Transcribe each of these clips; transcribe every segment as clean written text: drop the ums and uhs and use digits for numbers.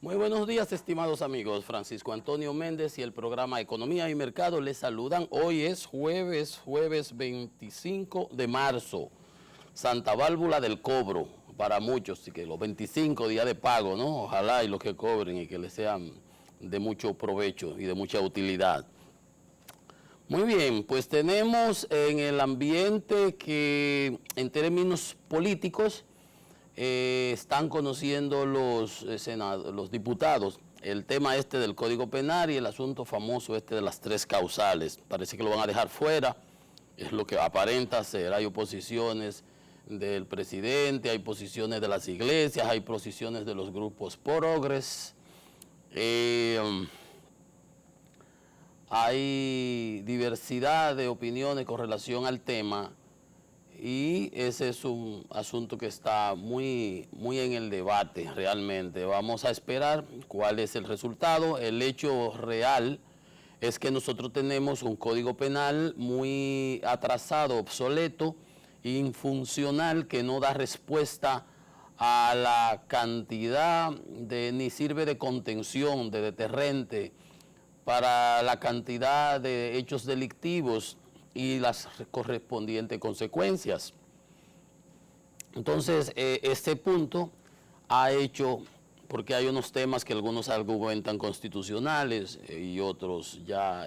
Muy buenos días, estimados amigos. Francisco Antonio Méndez y el programa Economía y Mercado les saludan. Hoy es jueves 25 de marzo, Santa Válvula del Cobro, para muchos, y que los 25 días de pago, ¿no? Ojalá y los que cobren y que les sean de mucho provecho y de mucha utilidad. Muy bien, pues tenemos en el ambiente que en términos políticos están conociendo los diputados el tema este del Código Penal y el asunto famoso este de las 3 causales. Parece que lo van a dejar fuera, es lo que aparenta ser. Hay oposiciones del presidente, hay posiciones de las iglesias, hay posiciones de los grupos progres. Hay diversidad de opiniones con relación al tema y ese es un asunto que está muy en el debate realmente. Vamos a esperar cuál es el resultado. El hecho real es que nosotros tenemos un código penal muy atrasado, obsoleto, infuncional, que no da respuesta a la cantidad ni sirve de contención, de deterrente, para la cantidad de hechos delictivos y las correspondientes consecuencias. Entonces, este punto ha hecho, porque hay unos temas que algunos argumentan constitucionales y otros ya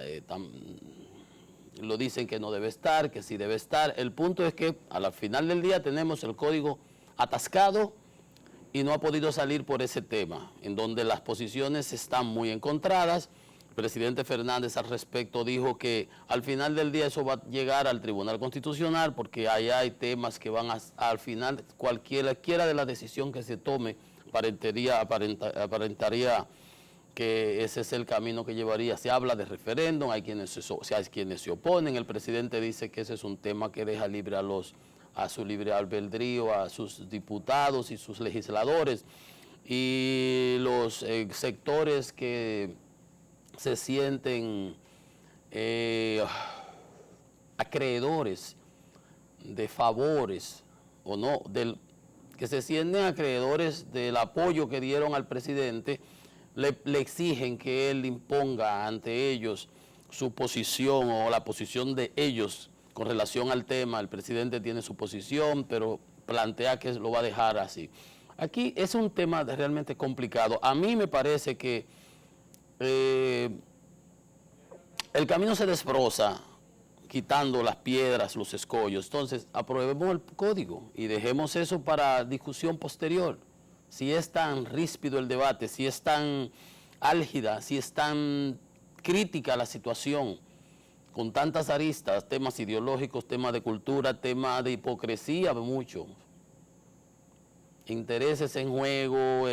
lo dicen que no debe estar, que sí debe estar. El punto es que a la final del día tenemos el código atascado y no ha podido salir por ese tema, en donde las posiciones están muy encontradas. El presidente Fernández al respecto dijo que al final del día eso va a llegar al Tribunal Constitucional porque ahí hay temas que van al final, cualquiera de la decisión que se tome, aparentaría que ese es el camino que llevaría. Se habla de referéndum, hay quienes se oponen. El presidente dice que ese es un tema que deja libre a su libre albedrío, a sus diputados y sus legisladores. Y los sectores que se sienten acreedores de favores o no, que se sienten acreedores del apoyo que dieron al presidente, le exigen que él imponga ante ellos su posición o la posición de ellos con relación al tema. El presidente tiene su posición, pero plantea que lo va a dejar así. Aquí es un tema realmente complicado. A mí me parece que el camino se desbroza quitando las piedras, los escollos. Entonces, aprobemos el código y dejemos eso para discusión posterior. Si es tan ríspido el debate, si es tan álgida, si es tan crítica la situación, con tantas aristas, temas ideológicos, temas de cultura, temas de hipocresía, mucho. Intereses en juego,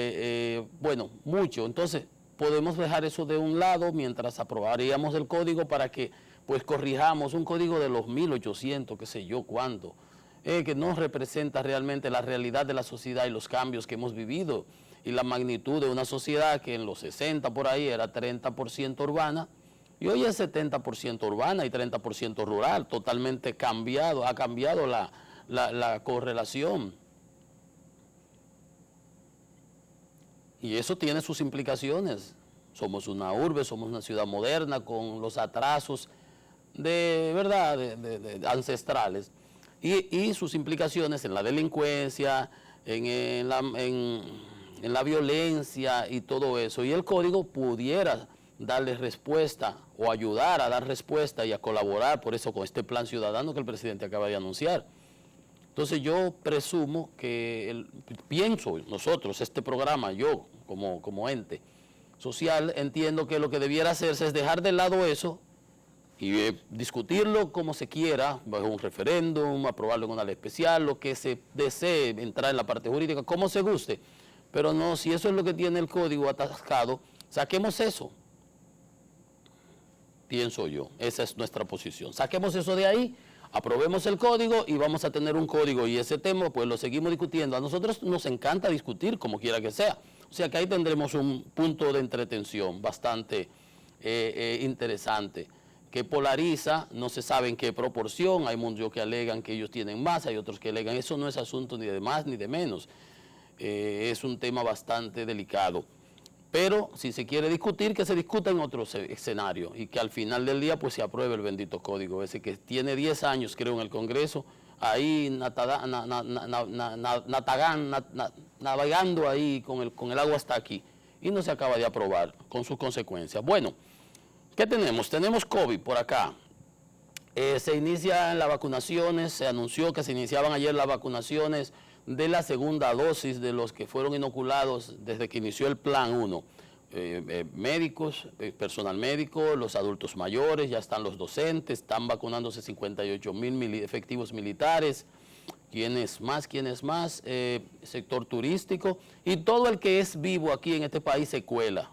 bueno, mucho. Entonces, podemos dejar eso de un lado mientras aprobaríamos el código para que pues corrijamos un código de los 1800, qué sé yo cuánto, que no representa realmente la realidad de la sociedad y los cambios que hemos vivido y la magnitud de una sociedad que en los 60 por ahí era 30% urbana y hoy es 70% urbana y 30% rural, totalmente cambiado, ha cambiado la correlación. Y eso tiene sus implicaciones. Somos una urbe, somos una ciudad moderna con los atrasos de ancestrales y sus implicaciones en la delincuencia, en la violencia y todo eso. Y el código pudiera darle respuesta o ayudar a dar respuesta y a colaborar por eso con este plan ciudadano que el presidente acaba de anunciar. Entonces yo presumo que, pienso nosotros, este programa, yo como ente social, entiendo que lo que debiera hacerse es dejar de lado eso y discutirlo como se quiera, bajo un referéndum, aprobarlo en una ley especial, lo que se desee, entrar en la parte jurídica, como se guste. Pero no, si eso es lo que tiene el código atascado, saquemos eso. Pienso yo, esa es nuestra posición. Saquemos eso de ahí, aprobemos el código y vamos a tener un código y ese tema pues lo seguimos discutiendo. A nosotros nos encanta discutir como quiera que sea. O sea que ahí tendremos un punto de entretención bastante interesante, que polariza, no se sabe en qué proporción. Hay muchos que alegan que ellos tienen más, hay otros que alegan, eso no es asunto ni de más ni de menos. Es un tema bastante delicado. Pero si se quiere discutir, que se discuta en otro escenario y que al final del día pues se apruebe el bendito código ese que tiene 10 años, creo, en el Congreso, ahí navegando ahí con el agua hasta aquí y no se acaba de aprobar con sus consecuencias. Bueno, ¿qué tenemos? Tenemos COVID por acá. Se inician las vacunaciones, se anunció que se iniciaban ayer las vacunaciones de la segunda dosis de los que fueron inoculados desde que inició el Plan 1. Médicos, personal médico, los adultos mayores, ya están los docentes, están vacunándose 58,000 efectivos militares, ¿quiénes más? Sector turístico y todo el que es vivo aquí en este país se cuela.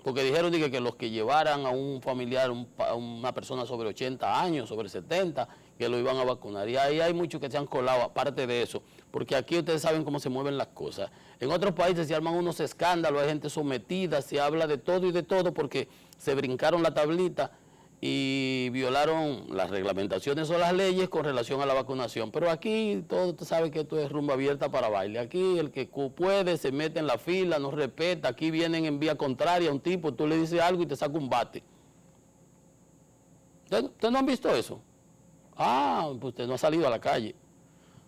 Porque dijeron que los que llevaran a un familiar, a una persona sobre 80 años, sobre 70, que lo iban a vacunar. Y ahí hay muchos que se han colado, aparte de eso, porque aquí ustedes saben cómo se mueven las cosas. En otros países se arman unos escándalos, hay gente sometida, se habla de todo y de todo porque se brincaron la tablita y violaron las reglamentaciones o las leyes con relación a la vacunación. Pero aquí todo usted sabe que esto es rumba abierta para baile. Aquí el que puede se mete en la fila, no respeta. Aquí vienen en vía contraria a un tipo, tú le dices algo y te saca un bate. ¿Ustedes no han visto eso? Ah, pues usted no ha salido a la calle.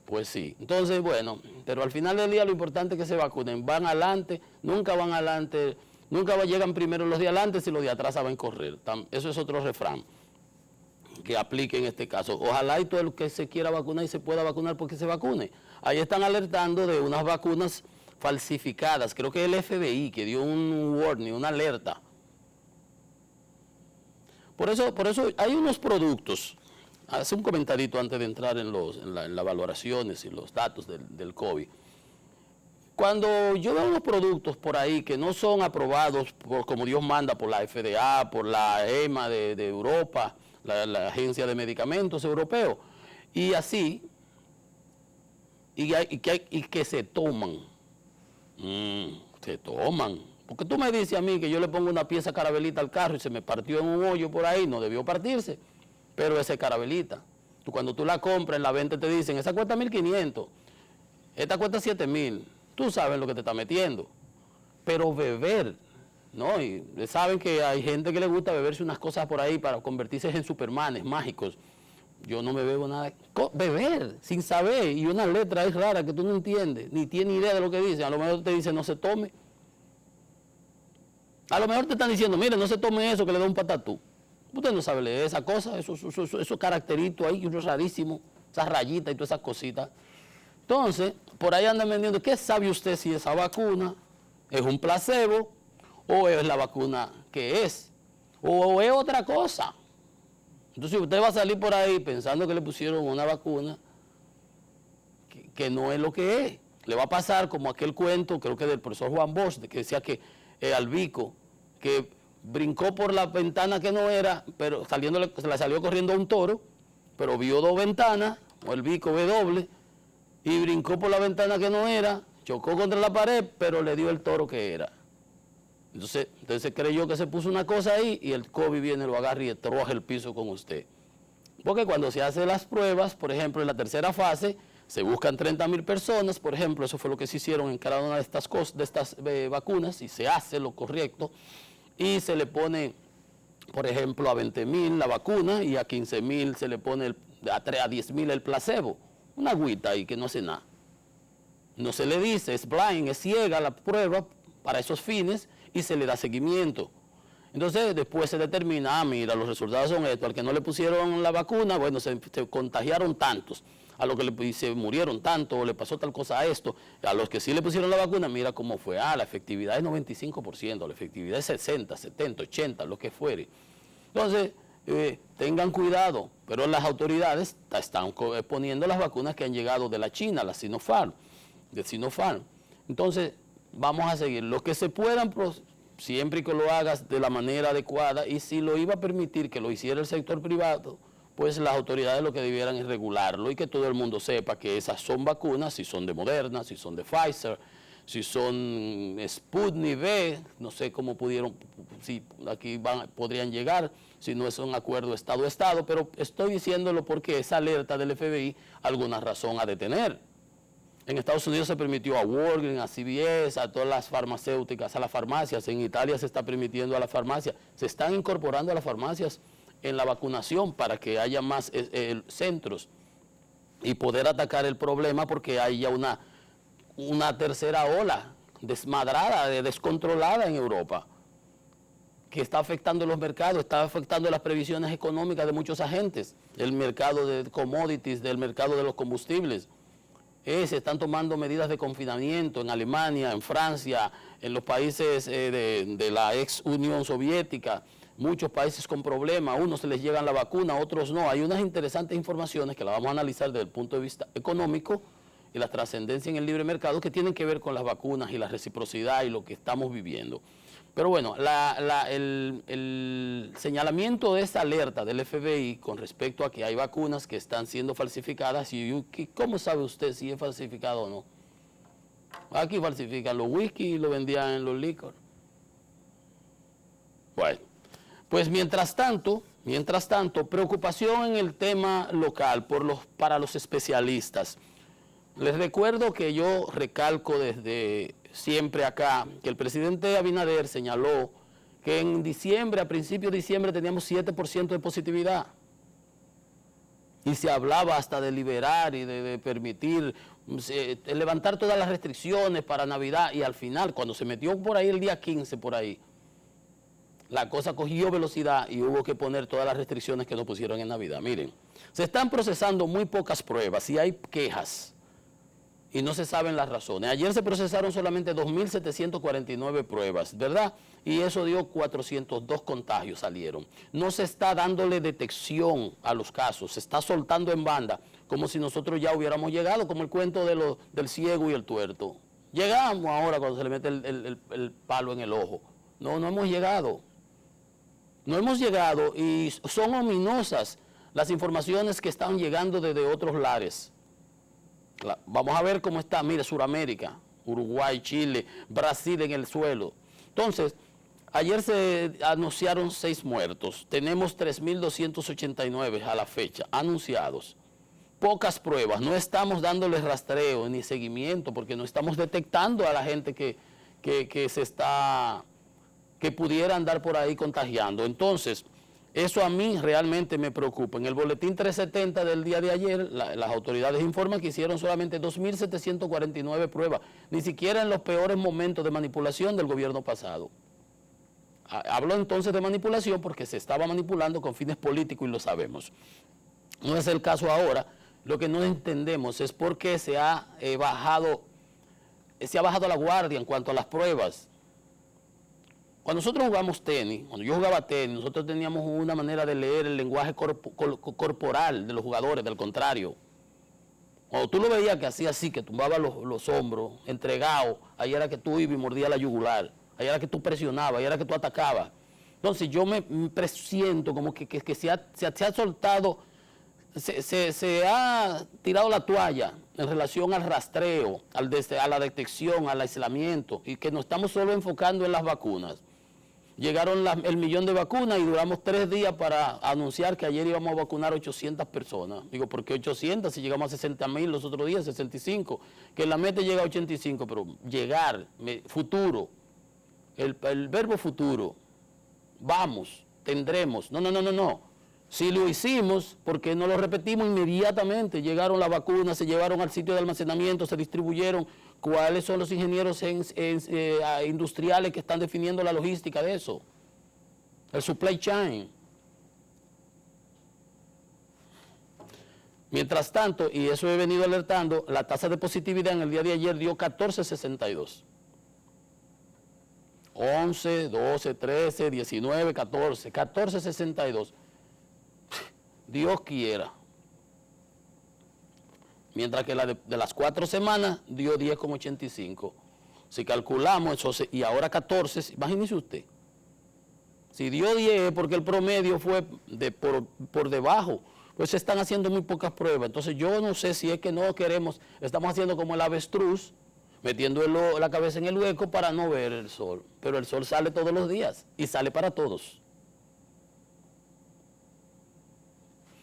Pues sí. Entonces, bueno, pero al final del día lo importante es que se vacunen. Van adelante, nunca van adelante. Nunca llegan primero los de adelante si los de atrás saben correr. Eso es otro refrán que aplique en este caso. Ojalá y todo el que se quiera vacunar y se pueda vacunar porque se vacune. Ahí están alertando de unas vacunas falsificadas. Creo que el FBI que dio un warning, una alerta. Por eso hay unos productos. Hace un comentarito antes de entrar en las valoraciones y los datos del COVID. Cuando yo veo unos productos por ahí que no son aprobados como Dios manda por la FDA, por la EMA de Europa, la Agencia de Medicamentos Europeo, y así, y que se toman, porque tú me dices a mí que yo le pongo una pieza carabelita al carro y se me partió en un hoyo por ahí, no debió partirse, pero esa es carabelita. Cuando tú la compras en la venta te dicen, esa cuesta 1.500, esta cuesta 7.000. Tú sabes lo que te está metiendo. Pero beber, ¿no? Y saben que hay gente que le gusta beberse unas cosas por ahí para convertirse en supermanes mágicos. Yo no me bebo nada. Beber, sin saber, y una letra es rara que tú no entiendes, ni tienes idea de lo que dice. A lo mejor te dicen no se tome. A lo mejor te están diciendo, mire, no se tome eso que le da un patatú. Usted no sabe leer esa cosa, esos caracteritos ahí, eso es rarísimo, esas rayitas y todas esas cositas. Entonces, por ahí andan vendiendo, ¿qué sabe usted si esa vacuna es un placebo o es la vacuna que es? O es otra cosa. Entonces usted va a salir por ahí pensando que le pusieron una vacuna que no es lo que es. Le va a pasar como aquel cuento, creo que del profesor Juan Bosch, que decía que Albico, que brincó por la ventana que no era, pero se le salió corriendo a un toro, pero vio dos ventanas, o el bico ve doble, y brincó por la ventana que no era, chocó contra la pared, pero le dio el toro que era. Entonces creyó que se puso una cosa ahí y el COVID viene, lo agarra y troja el piso con usted. Porque cuando se hacen las pruebas, por ejemplo, en la tercera fase, se buscan 30,000 personas, por ejemplo, eso fue lo que se hicieron en cada una de estas vacunas, y se hace lo correcto, y se le pone, por ejemplo, a 20,000 la vacuna y a 15,000 se le pone a 10,000 el placebo. Una agüita ahí que no hace nada. No se le dice, es blind, es ciega la prueba para esos fines y se le da seguimiento. Entonces después se determina, mira, los resultados son estos, al que no le pusieron la vacuna, bueno, se contagiaron tantos, a los que se murieron tanto, o le pasó tal cosa a esto, a los que sí le pusieron la vacuna, mira cómo fue, la efectividad es 95%, la efectividad es 60, 70, 80, lo que fuere. Entonces, tengan cuidado, pero las autoridades están poniendo las vacunas que han llegado de la China, la Sinopharm, de Sinopharm. Entonces, vamos a seguir. Los que se puedan, siempre que lo hagas de la manera adecuada, y si lo iba a permitir que lo hiciera el sector privado, pues las autoridades lo que debieran es regularlo y que todo el mundo sepa que esas son vacunas, si son de Moderna, si son de Pfizer, si son Sputnik V, no sé cómo si aquí podrían llegar, si no es un acuerdo Estado a Estado, pero estoy diciéndolo porque esa alerta del FBI alguna razón ha de tener. En Estados Unidos se permitió a Walgreens, a CVS, a todas las farmacéuticas, a las farmacias. En Italia se está permitiendo a las farmacias. Se están incorporando a las farmacias en la vacunación para que haya más centros y poder atacar el problema, porque hay ya una tercera ola desmadrada, descontrolada en Europa, que está afectando los mercados, está afectando las previsiones económicas de muchos agentes, el mercado de commodities, del mercado de los combustibles. Se están tomando medidas de confinamiento en Alemania, en Francia, en los países de la ex Unión Soviética, muchos países con problemas, a unos se les llegan la vacuna, a otros no. Hay unas interesantes informaciones que las vamos a analizar desde el punto de vista económico y la trascendencia en el libre mercado, que tienen que ver con las vacunas y la reciprocidad y lo que estamos viviendo. Pero bueno, el señalamiento de esta alerta del FBI con respecto a que hay vacunas que están siendo falsificadas, y ¿cómo sabe usted si es falsificado o no? Aquí falsifican los whisky y lo vendían en los licor. Bueno, pues mientras tanto, preocupación en el tema local para los especialistas. Les recuerdo que yo recalco desde siempre acá que el presidente Abinader señaló que en diciembre, a principios de diciembre, teníamos 7% de positividad. Y se hablaba hasta de liberar y de permitir, levantar todas las restricciones para Navidad, y al final, cuando se metió por ahí el día 15, por ahí, la cosa cogió velocidad y hubo que poner todas las restricciones que nos pusieron en Navidad. Miren, se están procesando muy pocas pruebas y hay quejas y no se saben las razones. Ayer se procesaron solamente 2.749 pruebas, ¿verdad? Y eso dio 402 contagios salieron. No se está dándole detección a los casos, se está soltando en banda, como si nosotros ya hubiéramos llegado, como el cuento del ciego y el tuerto. Llegamos ahora cuando se le mete el palo en el ojo. No, no hemos llegado. No hemos llegado, y son ominosas las informaciones que están llegando desde otros lares. Vamos a ver cómo está, mire, Sudamérica, Uruguay, Chile, Brasil en el suelo. Entonces, ayer se anunciaron 6 muertos, tenemos 3.289 a la fecha, anunciados. Pocas pruebas, no estamos dándoles rastreo ni seguimiento, porque no estamos detectando a la gente que pudiera andar por ahí contagiando. Entonces, eso a mí realmente me preocupa. En el boletín 370 del día de ayer, las autoridades informan que hicieron solamente 2.749 pruebas, ni siquiera en los peores momentos de manipulación del gobierno pasado. Hablo entonces de manipulación porque se estaba manipulando con fines políticos y lo sabemos. No es el caso ahora. Lo que no entendemos es por qué se ha bajado la guardia en cuanto a las pruebas. Cuando nosotros jugamos tenis, cuando yo jugaba tenis, nosotros teníamos una manera de leer el lenguaje corporal de los jugadores, del contrario. Cuando tú lo veías que hacía así, que tumbaba los hombros, entregado, ahí era que tú ibas y mordías la yugular, ahí era que tú presionabas, ahí era que tú atacabas. Entonces yo me presiento como que se ha soltado, se ha tirado la toalla en relación al rastreo, a la detección, al aislamiento, y que nos estamos solo enfocando en las vacunas. Llegaron el 1.000.000 de vacunas y duramos 3 días para anunciar que ayer íbamos a vacunar 800 personas. Digo, ¿por qué 800? Si llegamos a 60.000 los otros días, 65. Que la meta llega a 85, pero llegar, futuro, el verbo futuro, vamos, tendremos. No. Si lo hicimos, porque no lo repetimos inmediatamente, llegaron las vacunas, se llevaron al sitio de almacenamiento, se distribuyeron. ¿Cuáles son los ingenieros industriales que están definiendo la logística de eso? El supply chain. Mientras tanto, y eso he venido alertando, la tasa de positividad en el día de ayer dio 14.62. 11, 12, 13, 19, 14, 14.62. Dios quiera. Mientras que la de las 4 semanas dio 10,85. Si calculamos eso, y ahora 14, imagínese usted. Si dio 10 porque el promedio fue por debajo, pues se están haciendo muy pocas pruebas. Entonces yo no sé si es que no queremos, estamos haciendo como el avestruz, metiendo la cabeza en el hueco para no ver el sol. Pero el sol sale todos los días y sale para todos.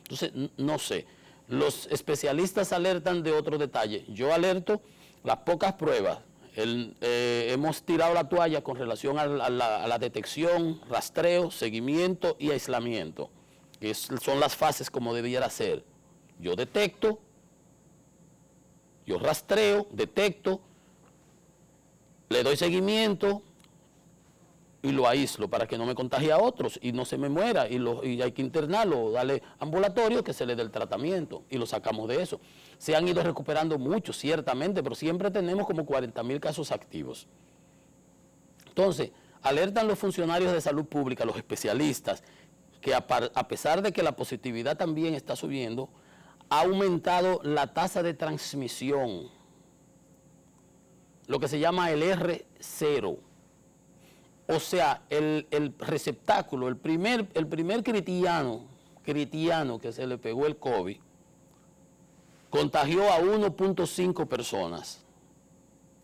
Entonces, no sé. Los especialistas alertan de otro detalle. Yo alerto las pocas pruebas. Hemos tirado la toalla con relación a la detección, rastreo, seguimiento y aislamiento. Son las fases como debiera ser. Yo detecto, yo rastreo, detecto, le doy seguimiento y lo aíslo para que no me contagie a otros y no se me muera y hay que internarlo, darle ambulatorio que se le dé el tratamiento y lo sacamos de eso. Se han ido recuperando mucho, ciertamente, pero siempre tenemos como 40.000 casos activos. Entonces, alertan los funcionarios de salud pública, los especialistas, que a pesar de que la positividad también está subiendo, ha aumentado la tasa de transmisión, lo que se llama el R0. O sea, el receptáculo, el primer cristiano que se le pegó el COVID, contagió a 1.5 personas.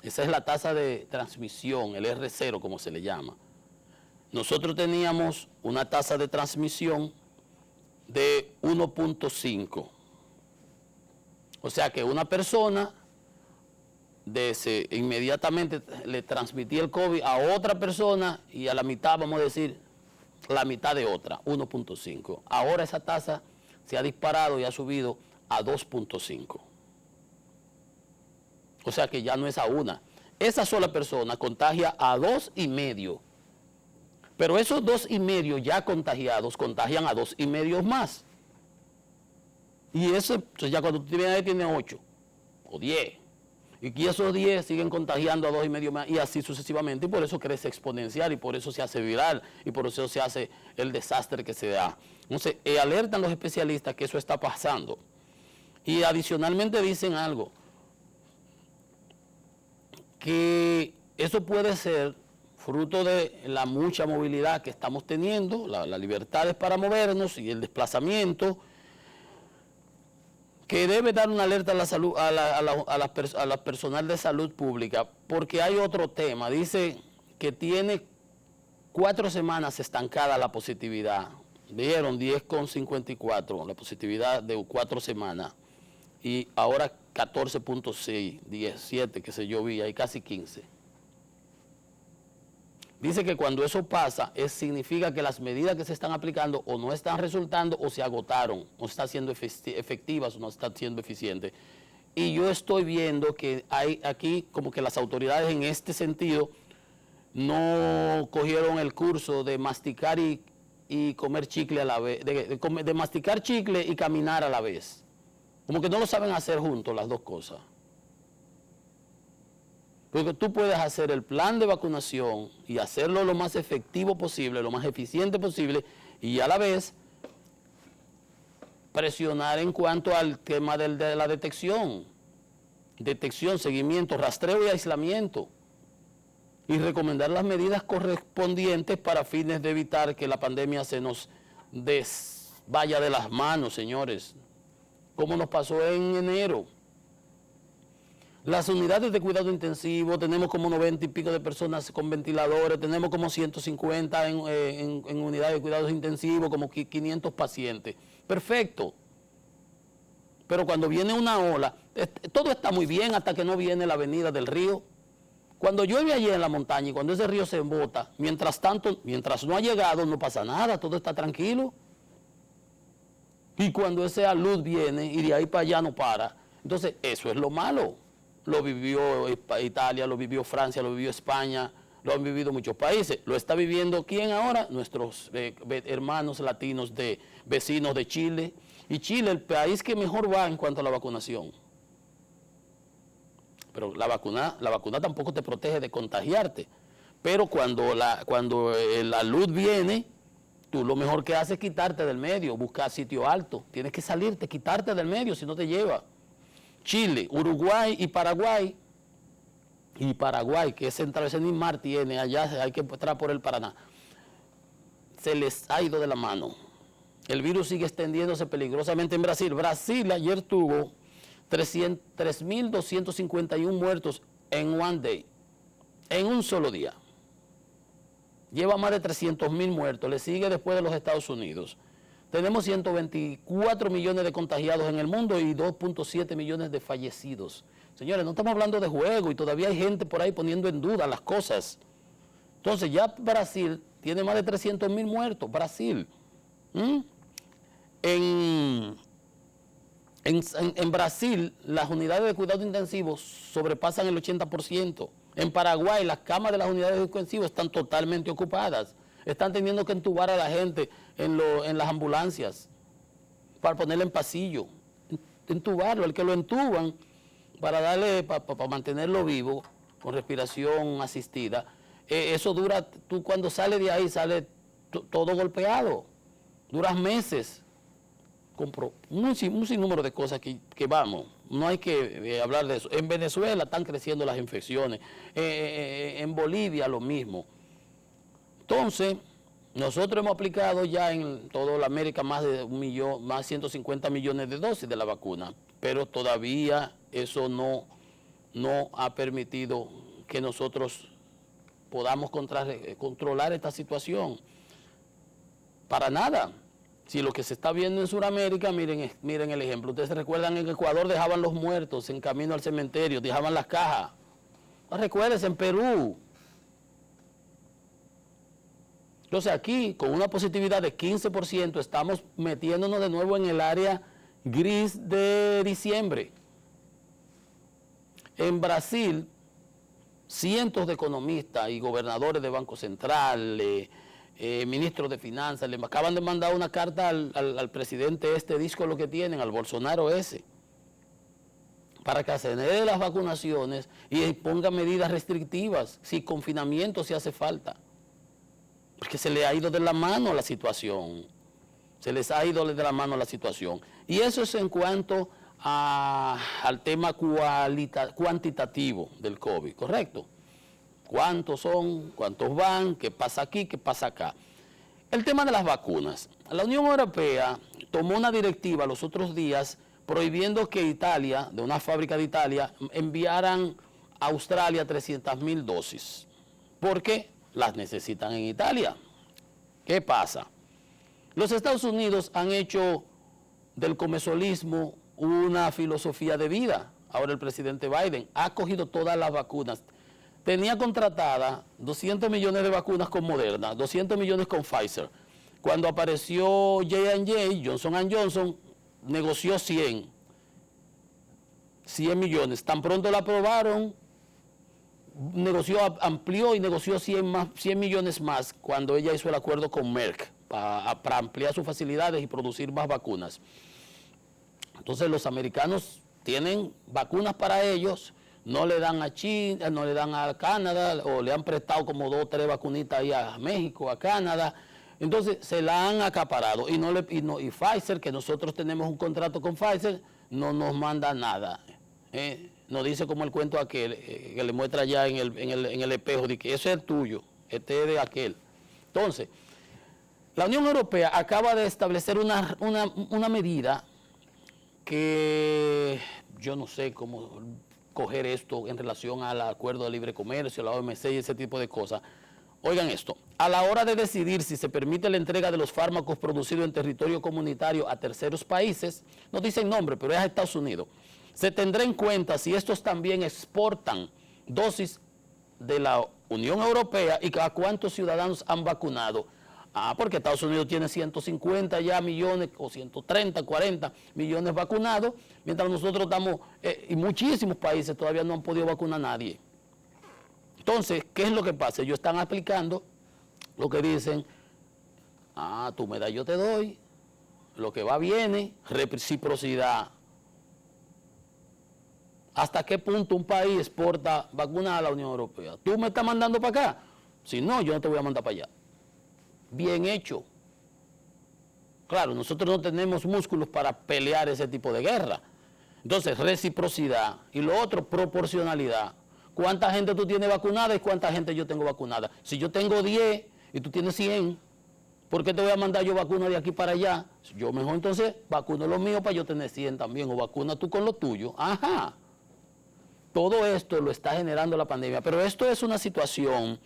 Esa es la tasa de transmisión, el R0 como se le llama. Nosotros teníamos una tasa de transmisión de 1.5. O sea que una persona inmediatamente le transmitía el COVID a otra persona y a la mitad, vamos a decir, la mitad de otra, 1.5. Ahora esa tasa se ha disparado y ha subido a 2.5. O sea que ya no es a una. Esa sola persona contagia a 2,5. Pero esos 2,5 ya contagiados contagian a 2,5 más. Y eso, entonces ya cuando tú tienes 8 o 10. Y esos 10 siguen contagiando a 2,5 más y así sucesivamente. Y por eso crece exponencial y por eso se hace viral y por eso se hace el desastre que se da. Entonces, alertan los especialistas que eso está pasando. Y adicionalmente dicen algo, que eso puede ser fruto de la mucha movilidad que estamos teniendo, la libertad para movernos y el desplazamiento, que debe dar una alerta a la salud, a la personal de salud pública, porque hay otro tema. Dice que tiene 4 semanas estancada la positividad. Vieron 10,54 la positividad de 4 semanas y ahora 14,6, 17 que se yo vi, hay casi 15. Dice que cuando eso pasa, significa que las medidas que se están aplicando o no están resultando o se agotaron, no están siendo efectivas o no están siendo eficientes. Y yo estoy viendo que hay aquí como que las autoridades en este sentido no cogieron el curso de masticar y comer chicle a la vez, de masticar chicle y caminar a la vez. Como que no lo saben hacer juntos las dos cosas. Porque tú puedes hacer el plan de vacunación y hacerlo lo más efectivo posible, lo más eficiente posible, y a la vez presionar en cuanto al tema de la detección, seguimiento, rastreo y aislamiento, y recomendar las medidas correspondientes para fines de evitar que la pandemia se nos vaya de las manos, señores, como nos pasó en enero. Las unidades de cuidado intensivo, tenemos como 90 y pico de personas con ventiladores, tenemos como 150 en unidades de cuidados intensivos, como 500 pacientes. Perfecto. Pero cuando viene una ola, todo está muy bien hasta que no viene la avenida del río. Cuando llueve allí en la montaña y cuando ese río se embota, mientras no ha llegado, no pasa nada, todo está tranquilo. Y cuando esa luz viene y de ahí para allá no para, entonces eso es lo malo. Lo vivió Italia, lo vivió Francia, lo vivió España, lo han vivido muchos países. Lo está viviendo ¿quién ahora? Nuestros hermanos latinos, vecinos de Chile. Y Chile, el país que mejor va en cuanto a la vacunación. Pero la vacuna tampoco te protege de contagiarte. Pero cuando la luz viene, tú lo mejor que haces es quitarte del medio, buscar sitio alto. Tienes que salirte, quitarte del medio, si no te lleva. Chile, Uruguay y Paraguay, que es central, ese ni mar tiene, allá hay que entrar por el Paraná, se les ha ido de la mano. El virus sigue extendiéndose peligrosamente en Brasil. Brasil ayer tuvo 3.251 muertos en one day, en un solo día. Lleva más de 300.000 muertos, le sigue después de los Estados Unidos. tenemos 124 millones de contagiados en el mundo y 2.7 millones de fallecidos. Señores, no estamos hablando de juego y todavía hay gente por ahí poniendo en duda las cosas. Entonces ya Brasil tiene más de 300.000 muertos, Brasil. En Brasil, las unidades de cuidado intensivo sobrepasan el 80%. En Paraguay, las camas de las unidades de cuidado intensivo están totalmente ocupadas. Están teniendo que entubar a la gente en las ambulancias para ponerle en pasillo. Entubarlo, el que lo entuban para mantenerlo vivo con respiración asistida. Eso dura, tú cuando sales de ahí, sales todo golpeado. Duras meses. Compro un sinnúmero de cosas que vamos, no hay que hablar de eso. En Venezuela están creciendo las infecciones, en Bolivia lo mismo. Entonces, nosotros hemos aplicado ya en toda la América más de 150 millones de dosis de la vacuna, pero todavía eso no ha permitido que nosotros podamos controlar esta situación. Para nada. Si lo que se está viendo en Sudamérica, miren el ejemplo. Ustedes se recuerdan, en Ecuador dejaban los muertos en camino al cementerio, dejaban las cajas. No recuerden, en Perú. Entonces aquí, con una positividad de 15%, estamos metiéndonos de nuevo en el área gris de diciembre. En Brasil, cientos de economistas y gobernadores de Banco Central, ministros de Finanzas, le acaban de mandar una carta al presidente disco lo que tienen, al Bolsonaro para que acelere las vacunaciones y ponga medidas restrictivas, si confinamiento si hace falta. Porque se le ha ido de la mano la situación. Se les ha ido de la mano la situación. Y eso es en cuanto al tema cuantitativo del COVID, ¿correcto? ¿Cuántos son? ¿Cuántos van? ¿Qué pasa aquí? ¿Qué pasa acá? El tema de las vacunas. La Unión Europea tomó una directiva los otros días prohibiendo que Italia, de una fábrica de Italia, enviaran a Australia 300.000 dosis. Porque las necesitan en Italia. ¿Qué pasa? Los Estados Unidos han hecho del comercialismo una filosofía de vida. Ahora el presidente Biden ha cogido todas las vacunas. Tenía contratada 200 millones de vacunas con Moderna, 200 millones con Pfizer. Cuando apareció J&J, Johnson & Johnson, negoció 100 millones. Tan pronto la aprobaron, amplió y negoció 100 millones más cuando ella hizo el acuerdo con Merck para ampliar sus facilidades y producir más vacunas. Entonces los americanos tienen vacunas para ellos, no le dan a China, no le dan a Canadá, o le han prestado como 2 o 3 vacunitas ahí a México, a Canadá. Entonces se la han acaparado y Pfizer, que nosotros tenemos un contrato con Pfizer, no nos manda nada. Nos dice como el cuento aquel, que le muestra allá en el espejo, de que ese es el tuyo, este es de aquel. Entonces, la Unión Europea acaba de establecer una medida que yo no sé cómo coger esto en relación al acuerdo de libre comercio, la OMC y ese tipo de cosas. Oigan esto, a la hora de decidir si se permite la entrega de los fármacos producidos en territorio comunitario a terceros países, no dicen nombre, pero es a Estados Unidos, se tendrá en cuenta si estos también exportan dosis de la Unión Europea y a cuántos ciudadanos han vacunado. Porque Estados Unidos tiene 150 ya millones, o 130, 40 millones vacunados, mientras nosotros estamos, y muchísimos países todavía no han podido vacunar a nadie. Entonces, ¿qué es lo que pasa? Ellos están aplicando lo que dicen, tú me das, yo te doy, lo que va viene, reciprocidad. ¿Hasta qué punto un país exporta vacunas a la Unión Europea? ¿Tú me estás mandando para acá? Si no, yo no te voy a mandar para allá. Bien hecho. Claro, nosotros no tenemos músculos para pelear ese tipo de guerra. Entonces, reciprocidad. Y lo otro, proporcionalidad. ¿Cuánta gente tú tienes vacunada y cuánta gente yo tengo vacunada? Si yo tengo 10 y tú tienes 100, ¿por qué te voy a mandar yo vacuna de aquí para allá? Yo mejor entonces vacuno lo mío para yo tener 100 también, o vacuna tú con lo tuyo. Ajá. Todo esto lo está generando la pandemia, pero esto es una situación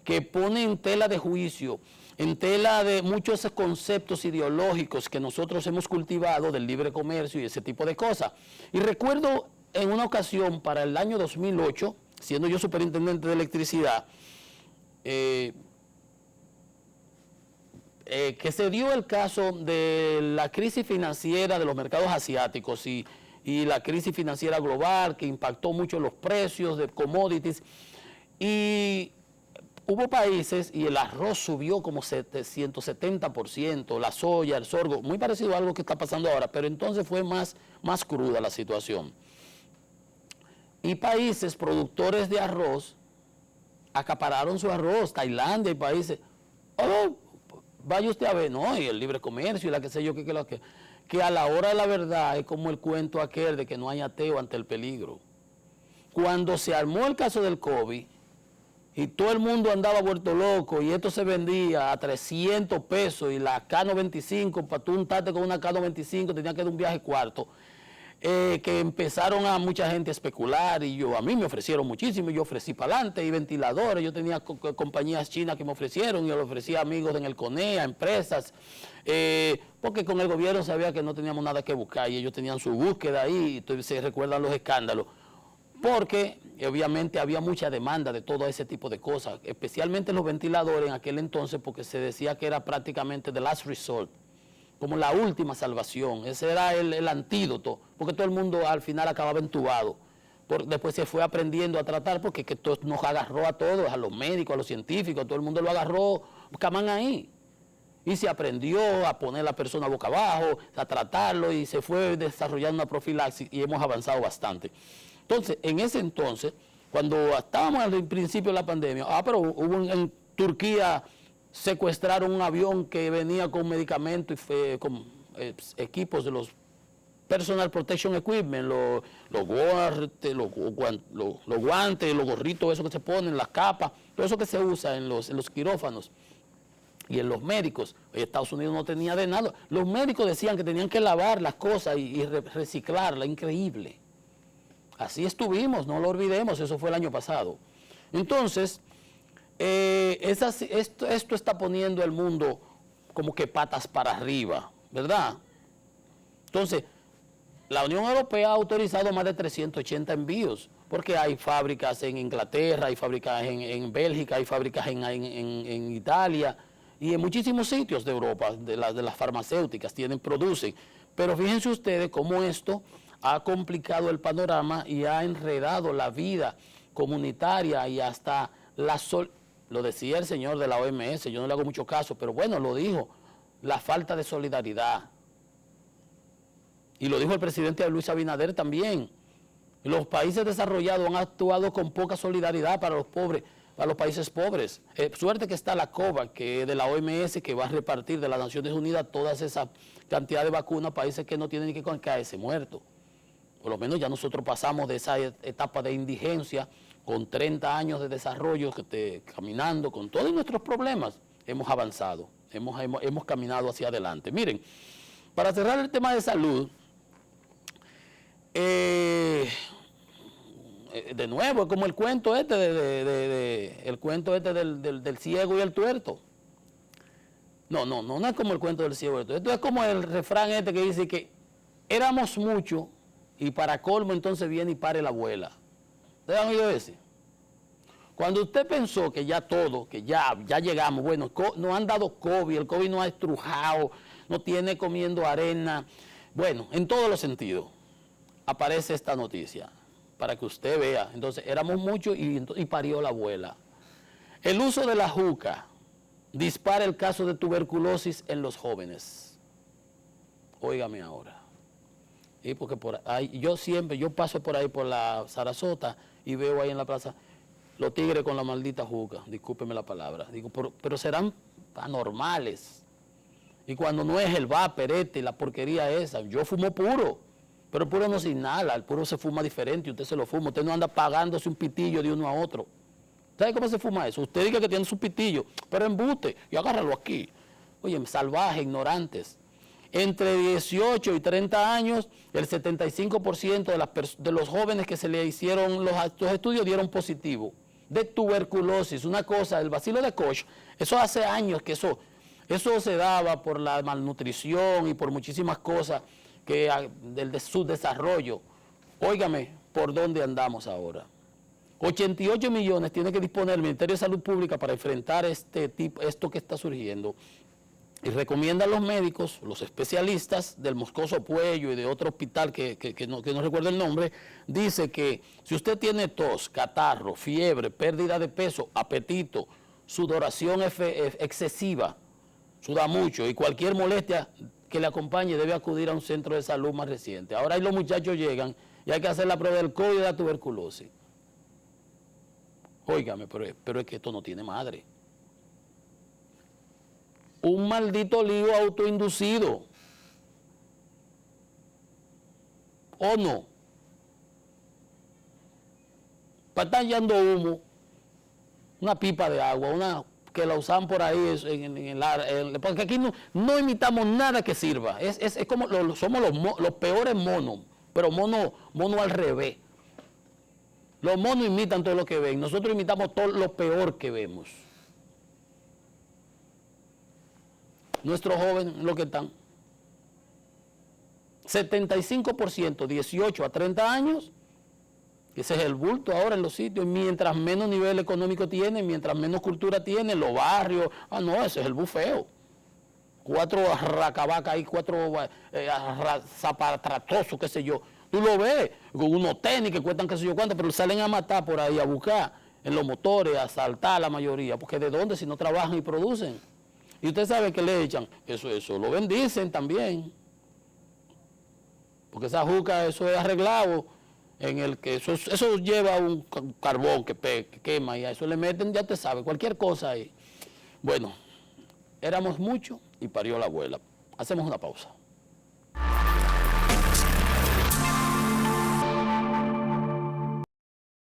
que pone en tela de juicio, en tela de muchos conceptos ideológicos que nosotros hemos cultivado del libre comercio y ese tipo de cosas. Y recuerdo en una ocasión, para el año 2008, siendo yo superintendente de electricidad, que se dio el caso de la crisis financiera de los mercados asiáticos y la crisis financiera global que impactó mucho los precios de commodities, y hubo países y el arroz subió como 170%, la soya, el sorgo, muy parecido a algo que está pasando ahora, pero entonces fue más cruda la situación. Y países productores de arroz acapararon su arroz, Tailandia y países, oh, vaya usted a ver, no, y el libre comercio y la que sé yo, que a la hora de la verdad es como el cuento aquel de que no hay ateo ante el peligro. Cuando se armó el caso del COVID y todo el mundo andaba vuelto loco y esto se vendía a 300 pesos y la K95, para tú untarte con una K95 tenía que dar un viaje cuarto, que empezaron a mucha gente a especular y a mí me ofrecieron muchísimo, yo ofrecí para adelante y ventiladores, yo tenía compañías chinas que me ofrecieron, yo le ofrecía a amigos en el CONEA, empresas, porque con el gobierno sabía que no teníamos nada que buscar y ellos tenían su búsqueda ahí, y se recuerdan los escándalos, porque obviamente había mucha demanda de todo ese tipo de cosas, especialmente los ventiladores en aquel entonces, porque se decía que era prácticamente the last resort, como la última salvación, ese era el antídoto, porque todo el mundo al final acababa entubado. Después se fue aprendiendo a tratar, porque que esto nos agarró a todos, a los médicos, a los científicos, todo el mundo lo agarró, camán ahí. Y se aprendió a poner a la persona boca abajo, a tratarlo, y se fue desarrollando una profilaxis, y hemos avanzado bastante. Entonces, en ese entonces, cuando estábamos al principio de la pandemia, pero hubo en Turquía, secuestraron un avión que venía con medicamentos y con equipos de los Personal Protection Equipment, los guantes, los gorritos, eso que se ponen, las capas, todo eso que se usa en los quirófanos y en los médicos. Estados Unidos no tenía de nada. Los médicos decían que tenían que lavar las cosas y reciclarlas, increíble. Así estuvimos, no lo olvidemos, eso fue el año pasado. Entonces, esto está poniendo el mundo como que patas para arriba, ¿verdad? Entonces, la Unión Europea ha autorizado más de 380 envíos, porque hay fábricas en Inglaterra, hay fábricas en Bélgica, hay fábricas en Italia y en muchísimos sitios de Europa, de las farmacéuticas, producen. Pero fíjense ustedes cómo esto ha complicado el panorama y ha enredado la vida comunitaria y hasta lo decía el señor de la OMS, yo no le hago mucho caso, pero bueno, lo dijo, la falta de solidaridad. Y lo dijo el presidente Luis Abinader también. Los países desarrollados han actuado con poca solidaridad para los pobres, para los países pobres. Suerte que está la COVAX, que es de la OMS, que va a repartir de las Naciones Unidas todas esa cantidad de vacunas a países que no tienen ni que caerse muertos. Por lo menos ya nosotros pasamos de esa etapa de indigencia, con 30 años de desarrollo, caminando con todos nuestros problemas, hemos avanzado, hemos caminado hacia adelante. Miren, para cerrar el tema de salud, de nuevo, es como el cuento del ciego y el tuerto. No es como el cuento del ciego y el tuerto. Esto es como el refrán que dice que éramos muchos y para colmo entonces viene y pare la abuela. ¿Ustedes han oído ese? Cuando usted pensó que ya todo, que ya llegamos, bueno, nos han dado COVID, el COVID nos ha estrujado, nos tiene comiendo arena, bueno, en todos los sentidos, aparece esta noticia, para que usted vea. Entonces, éramos muchos y parió la abuela. El uso de la juca dispara el caso de tuberculosis en los jóvenes. Óigame ahora. Y porque por ahí, yo paso por ahí por la Sarasota y veo ahí en la plaza los tigres con la maldita juca, discúlpeme la palabra. Digo, pero serán anormales. Y cuando no es el vapor y la porquería esa, yo fumo puro, pero el puro no se inhala, el puro se fuma diferente, usted se lo fuma, usted no anda pagándose un pitillo de uno a otro. ¿Sabe cómo se fuma eso? Usted diga que tiene su pitillo, pero embute y agárralo aquí. Oye, salvajes, ignorantes. Entre 18 y 30 años, el 75% de los jóvenes que se le hicieron los estudios dieron positivo. de tuberculosis, una cosa, el bacilo de Koch, eso hace años que eso se daba por la malnutrición y por muchísimas cosas que del subdesarrollo. Óigame, ¿por dónde andamos ahora? 88 millones tiene que disponer el Ministerio de Salud Pública para enfrentar esto que está surgiendo. Y recomienda a los médicos, los especialistas del Moscoso Puello y de otro hospital que no recuerdo el nombre, dice que si usted tiene tos, catarro, fiebre, pérdida de peso, apetito, sudoración excesiva, suda mucho y cualquier molestia que le acompañe debe acudir a un centro de salud más reciente. Ahora ahí los muchachos llegan y hay que hacer la prueba del COVID y de la tuberculosis. Óigame, pero es que esto no tiene madre. Un maldito lío autoinducido. ¿O no? Para estar echando humo, una pipa de agua, que la usan por ahí, porque aquí no imitamos nada que sirva. Es como somos los peores monos, pero mono al revés. Los monos imitan todo lo que ven, nosotros imitamos todo lo peor que vemos. Nuestros jóvenes, lo que están, 75%, 18 a 30 años, ese es el bulto ahora en los sitios, mientras menos nivel económico tienen, mientras menos cultura tienen, los barrios, no, ese es el bufeo. 4 racabacas ahí, 4 zapatratosos, qué sé yo. Tú lo ves, con unos tenis que cuestan qué sé yo cuánto, pero salen a matar por ahí, a buscar en los motores, a asaltar a la mayoría, porque ¿de dónde si no trabajan y producen? Y usted sabe que le echan, eso lo bendicen también. Porque esa juca, eso es arreglado, en el que eso lleva un carbón que quema y a eso le meten, ya usted sabe, cualquier cosa ahí. Bueno, éramos muchos y parió la abuela. Hacemos una pausa.